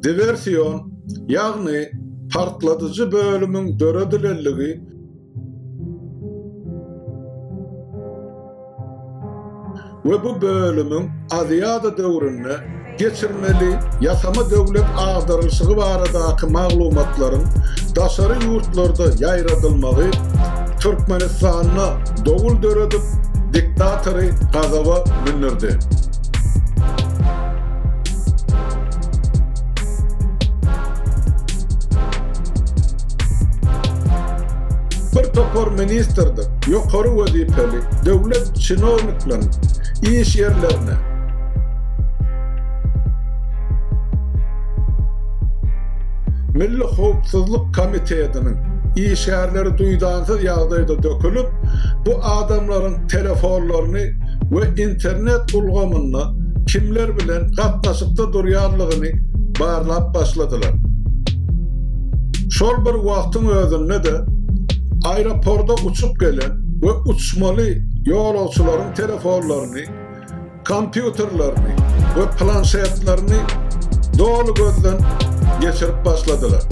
diversiyon, ýagny partladyjy bölümüň döredilenligi we bu bölümüň Aziýada döwründe geçirmeli ýasama döwlet agdarylşygy baradaky maglumatlaryň daşary ýurtlarda ýaýradylmagy Türkmenistanyna dowul döredip diktatory gazaba mindirdi. Bir topor ministerdir, ýokary wezipeli döwlet çynowniklaryň iş yerlerine Milli Howpsuzlyk Komitetining iş yerleri duýdansız ýagdaýda dökülüp, bu adamlaryň telefonlaryny we internet ulgamyna kimler bilen gatnaşykda durýarlygyny barlap başladylar. Şol bir wagtyň özünde de aeroportda uçup gelen we uçmaly ýolagçylaryň telefonlaryny, kompýuterlaryny we planşetlerini dolu gözden geçirip başladılar.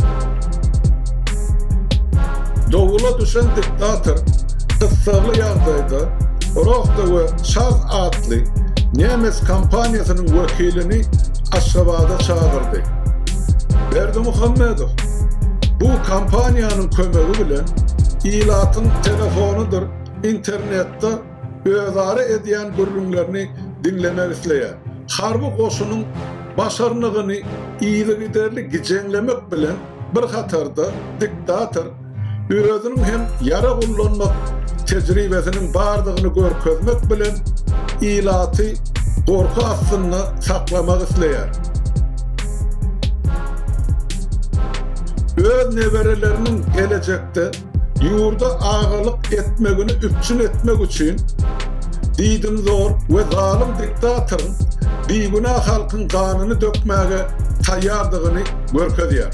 Dowula düşen diktator kıssagly ýagdaýda Rohda we Şaz adly Nemes kampaniýasynyň wekilini Aşgabatda çağırdy. Berdimuhammedow bu kampaniýanyň kömegi bilen ilatyň telefonudur internetde özara edýän gürlüňlerini dinlemek isleýär. Harby goşunyň başarnygyny iýli gijenlemek bilen bir hatarda diktator özüniň hem ýara gullanmak tejribesiniň bardygyny görkezmek bilen ilaty gorku astyna saklamak isleýär. Öz neberelerinin gelecekte ýurda agalyk etmegini üpçün etmek üçin diýdim zor we zalim diktatoryň beýgünah halkyň ganyny dökmäge taýýardygyny görkezýär.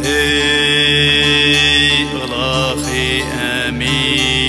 Ey Ilahi Amin